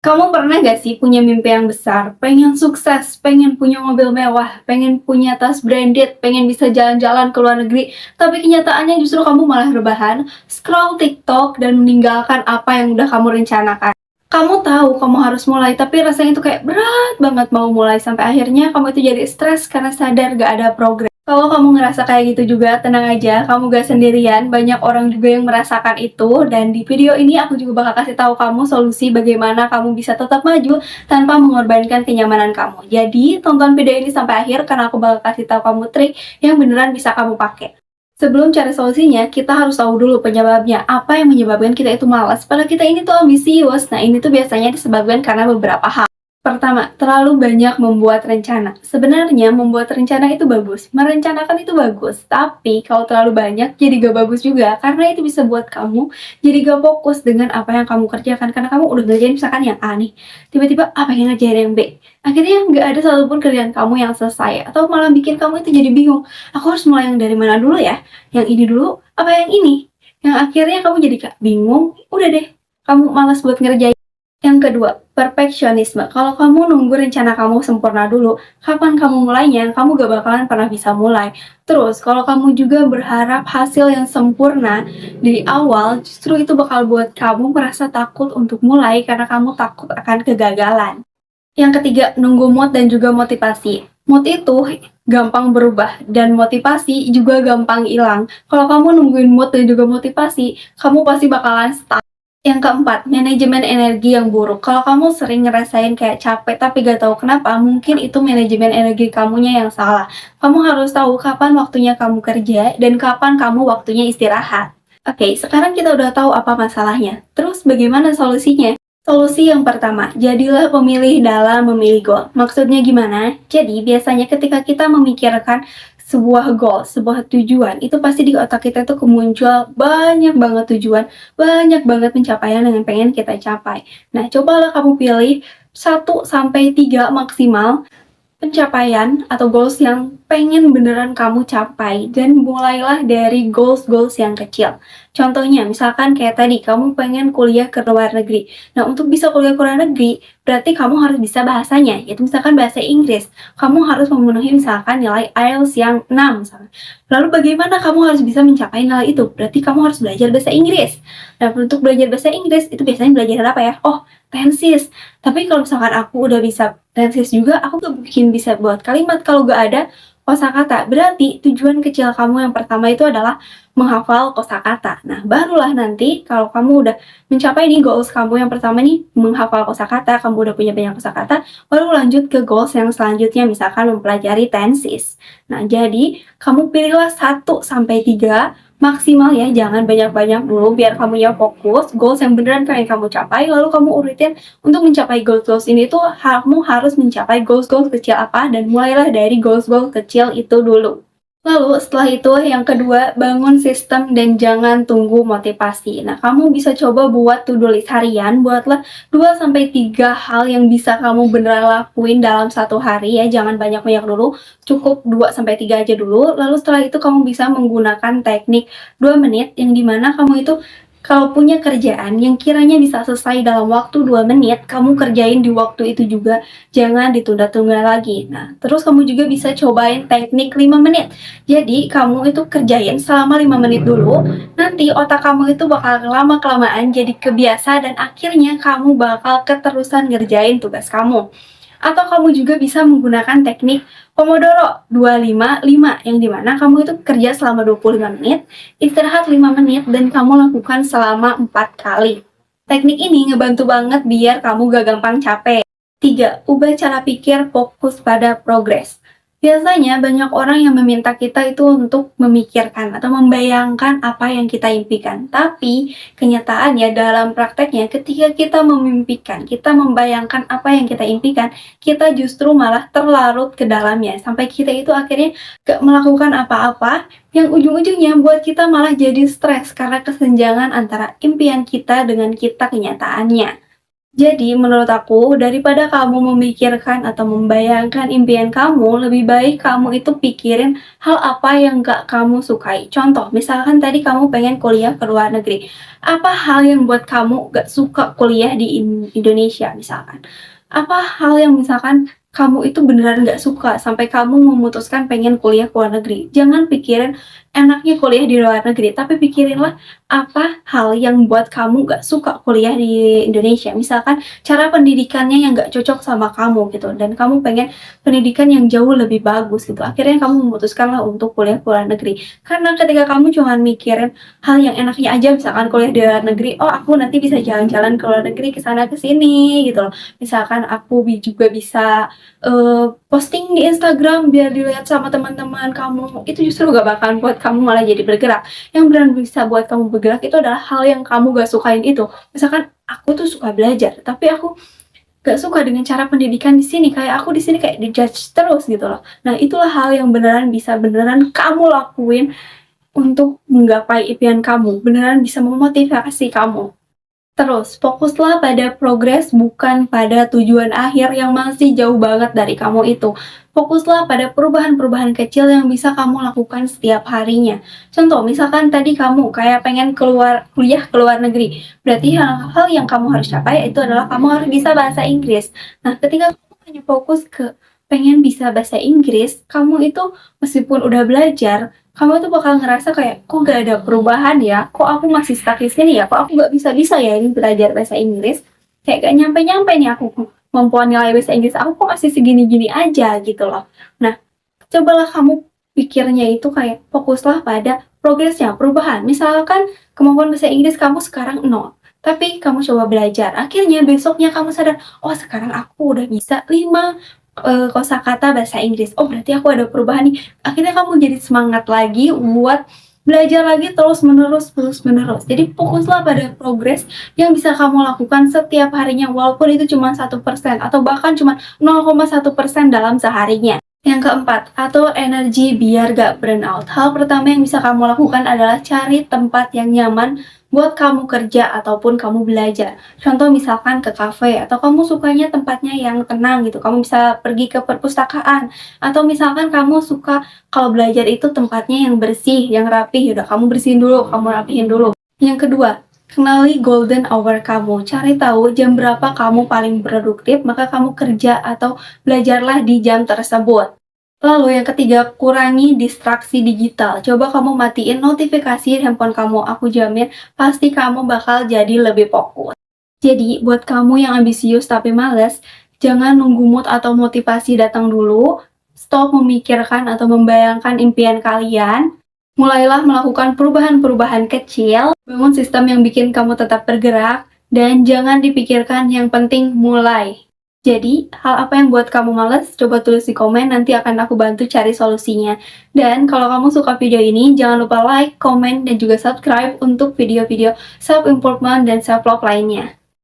Kamu pernah gak sih punya mimpi yang besar, pengen sukses, pengen punya mobil mewah, pengen punya tas branded, pengen bisa jalan-jalan ke luar negeri, tapi kenyataannya justru kamu malah rebahan, scroll TikTok, dan meninggalkan apa yang udah kamu rencanakan. Kamu tahu kamu harus mulai, tapi rasanya itu kayak berat banget mau mulai, sampai akhirnya kamu itu jadi stres karena sadar gak ada progres. Kalau kamu ngerasa kayak gitu juga, tenang aja, kamu gak sendirian, banyak orang juga yang merasakan itu, dan di video ini aku juga bakal kasih tahu kamu solusi bagaimana kamu bisa tetap maju tanpa mengorbankan kenyamanan kamu. Jadi, tonton video ini sampai akhir karena aku bakal kasih tahu kamu trik yang beneran bisa kamu pakai. Sebelum cari solusinya, kita harus tahu dulu penyebabnya. Apa yang menyebabkan kita itu malas? Padahal kita ini tuh ambisius. Nah, ini tuh biasanya disebabkan karena beberapa hal. Pertama, terlalu banyak membuat rencana. Sebenarnya membuat rencana itu bagus, merencanakan itu bagus, tapi kalau terlalu banyak jadi gak bagus juga, karena itu bisa buat kamu jadi gak fokus dengan apa yang kamu kerjakan, karena kamu udah ngerjain misalkan yang A nih, tiba-tiba pengen ngerjain yang B, akhirnya gak ada satupun kerjaan kamu yang selesai, atau malah bikin kamu itu jadi bingung, aku harus mulai yang dari mana dulu ya, yang ini dulu, apa yang ini, yang akhirnya kamu jadi bingung, udah deh, kamu malas buat ngerjain. Yang kedua, perfeksionisme. Kalau kamu nunggu rencana kamu sempurna dulu, kapan kamu mulainya, kamu gak bakalan pernah bisa mulai. Terus, kalau kamu juga berharap hasil yang sempurna dari awal, justru itu bakal buat kamu merasa takut untuk mulai karena kamu takut akan kegagalan. Yang ketiga, nunggu mood dan juga motivasi. Mood itu gampang berubah dan motivasi juga gampang hilang. Kalau kamu nungguin mood dan juga motivasi, kamu pasti bakalan stuck. Yang keempat, manajemen energi yang buruk. Kalau kamu sering ngerasain kayak capek tapi gak tahu kenapa, mungkin itu manajemen energi kamunya yang salah. Kamu harus tahu kapan waktunya kamu kerja dan kapan kamu waktunya istirahat. Oke, sekarang kita udah tahu apa masalahnya. Terus bagaimana solusinya? Solusi yang pertama, jadilah pemilih dalam memilih goal. Maksudnya gimana? Jadi, biasanya ketika kita memikirkan sebuah goal, sebuah tujuan, itu pasti di otak kita tuh kemuncul banyak banget tujuan, banyak banget pencapaian yang pengen kita capai. Nah, cobalah kamu pilih 1 sampai 3 maksimal pencapaian atau goals yang pengen beneran kamu capai dan mulailah dari goals-goals yang kecil. Contohnya, misalkan kayak tadi, kamu pengen kuliah ke luar negeri. Nah, untuk bisa kuliah ke luar negeri, berarti kamu harus bisa bahasanya, yaitu misalkan bahasa Inggris. Kamu harus memenuhi misalkan nilai IELTS yang 6 misalkan. Lalu bagaimana kamu harus bisa mencapai nilai itu? Berarti kamu harus belajar bahasa Inggris. Nah, untuk belajar bahasa Inggris, itu biasanya belajar apa ya? Oh, tenses. Tapi kalau misalkan aku udah bisa tenses juga, aku gak mungkin bisa buat kalimat kalau gak ada kosakata. Berarti tujuan kecil kamu yang pertama itu adalah menghafal kosakata. Nah, barulah nanti kalau kamu udah mencapai nih goals kamu yang pertama nih, menghafal kosakata, kamu udah punya banyak kosakata, baru lanjut ke goals yang selanjutnya, misalkan mempelajari tenses. Nah, jadi kamu pilihlah 1 sampai 3 maksimal ya, jangan banyak-banyak dulu biar kamunya fokus, goals yang beneran pengen kamu capai, lalu kamu urutin untuk mencapai goals-goals ini tuh kamu harus mencapai goals-goals kecil apa dan mulailah dari goals-goals kecil itu dulu. Lalu setelah itu yang kedua, bangun sistem dan jangan tunggu motivasi. Nah, kamu bisa coba buat to-do list harian, buatlah 2 sampai 3 hal yang bisa kamu beneran lakuin dalam 1 hari ya, jangan banyak-banyak dulu, cukup 2 sampai 3 aja dulu. Lalu setelah itu kamu bisa menggunakan teknik 2 menit yang dimana kamu itu kalau punya kerjaan yang kiranya bisa selesai dalam waktu 2 menit, kamu kerjain di waktu itu juga, jangan ditunda-tunda lagi. Nah, terus kamu juga bisa cobain teknik 5 menit. Jadi, kamu itu kerjain selama 5 menit dulu, nanti otak kamu itu bakal lama-kelamaan jadi kebiasa dan akhirnya kamu bakal keterusan ngerjain tugas kamu. Atau kamu juga bisa menggunakan teknik Pomodoro 255 yang dimana kamu itu kerja selama 25 menit, istirahat 5 menit, dan kamu lakukan selama 4 kali. Teknik ini ngebantu banget biar kamu gak gampang capek. 3. Ubah cara pikir, fokus pada progres. Biasanya banyak orang yang meminta kita itu untuk memikirkan atau membayangkan apa yang kita impikan. Tapi kenyataannya dalam prakteknya ketika kita memimpikan, kita membayangkan apa yang kita impikan, kita justru malah terlarut ke dalamnya. Sampai kita itu akhirnya gak melakukan apa-apa yang ujung-ujungnya buat kita malah jadi stres karena kesenjangan antara impian kita dengan kita kenyataannya. Jadi, menurut aku, daripada kamu memikirkan atau membayangkan impian kamu, lebih baik kamu itu pikirin hal apa yang gak kamu sukai. Contoh, misalkan tadi kamu pengen kuliah ke luar negeri. Apa hal yang buat kamu gak suka kuliah di Indonesia, misalkan? Apa hal yang misalkan kamu itu beneran gak suka sampai kamu memutuskan pengen kuliah ke luar negeri? Jangan pikirin enaknya kuliah di luar negeri, tapi pikirinlah apa hal yang buat kamu gak suka kuliah di Indonesia. Misalkan cara pendidikannya yang gak cocok sama kamu gitu, dan kamu pengen pendidikan yang jauh lebih bagus gitu. Akhirnya kamu memutuskanlah untuk kuliah ke luar negeri. Karena ketika kamu cuma mikirin hal yang enaknya aja, misalkan kuliah di luar negeri, oh aku nanti bisa jalan-jalan ke luar negeri, ke sana ke sini gitu loh. Misalkan aku juga bisa posting di Instagram biar dilihat sama teman-teman kamu, itu justru gak bakalan buat kamu malah jadi bergerak. Yang benar bisa buat kamu bergerak itu adalah hal yang kamu gak sukain itu. Misalkan aku tuh suka belajar, tapi aku gak suka dengan cara pendidikan di sini. Kayak aku di sini kayak dijudge terus gitu loh. Nah, itulah hal yang beneran bisa beneran kamu lakuin untuk menggapai impian kamu. Beneran bisa memotivasi kamu. Terus, fokuslah pada progres bukan pada tujuan akhir yang masih jauh banget dari kamu itu. Fokuslah pada perubahan-perubahan kecil yang bisa kamu lakukan setiap harinya. Contoh, misalkan tadi kamu kayak pengen kuliah ke luar negeri. Berarti hal-hal yang kamu harus capai itu adalah kamu harus bisa bahasa Inggris. Nah, ketika kamu hanya fokus ke pengen bisa bahasa Inggris, kamu itu meskipun udah belajar, kamu tuh bakal ngerasa kayak, kok gak ada perubahan ya? Kok aku masih stuck di sini ya? Kok aku gak bisa-bisa ya ini belajar bahasa Inggris? Kayak gak nyampe-nyampe nih aku kemampuan nilai bahasa Inggris aku kok masih segini-gini aja gitu loh. Nah, cobalah kamu pikirnya itu kayak fokuslah pada progresnya, perubahan. Misalkan kemampuan bahasa Inggris kamu sekarang 0, tapi kamu coba belajar. Akhirnya besoknya kamu sadar, oh sekarang aku udah bisa 5 kosakata bahasa Inggris. Oh berarti aku ada perubahan nih. Akhirnya kamu jadi semangat lagi buat belajar lagi terus menerus. Jadi fokuslah pada progres yang bisa kamu lakukan setiap harinya, walaupun itu cuma 1% atau bahkan cuma 0,1% dalam seharinya. Yang keempat, atur energi biar gak burn out. Hal pertama yang bisa kamu lakukan adalah cari tempat yang nyaman buat kamu kerja ataupun kamu belajar. Contoh misalkan ke cafe, atau kamu sukanya tempatnya yang tenang gitu, kamu bisa pergi ke perpustakaan. Atau misalkan kamu suka kalau belajar itu tempatnya yang bersih, yang rapih, udah kamu bersihin dulu, kamu rapihin dulu. Yang kedua, kenali golden hour kamu. Cari tahu jam berapa kamu paling produktif, maka kamu kerja atau belajarlah di jam tersebut. Lalu yang ketiga, kurangi distraksi digital. Coba kamu matiin notifikasi handphone kamu. Aku jamin pasti kamu bakal jadi lebih fokus. Jadi, buat kamu yang ambisius tapi males, jangan nunggu mood atau motivasi datang dulu. Stop memikirkan atau membayangkan impian kalian. Mulailah melakukan perubahan-perubahan kecil. Bangun sistem yang bikin kamu tetap bergerak. Dan jangan dipikirkan, yang penting mulai. Jadi, hal apa yang buat kamu males? Coba tulis di komen, nanti akan aku bantu cari solusinya. Dan kalau kamu suka video ini, jangan lupa like, komen, dan juga subscribe untuk video-video self-improvement dan self-love lainnya.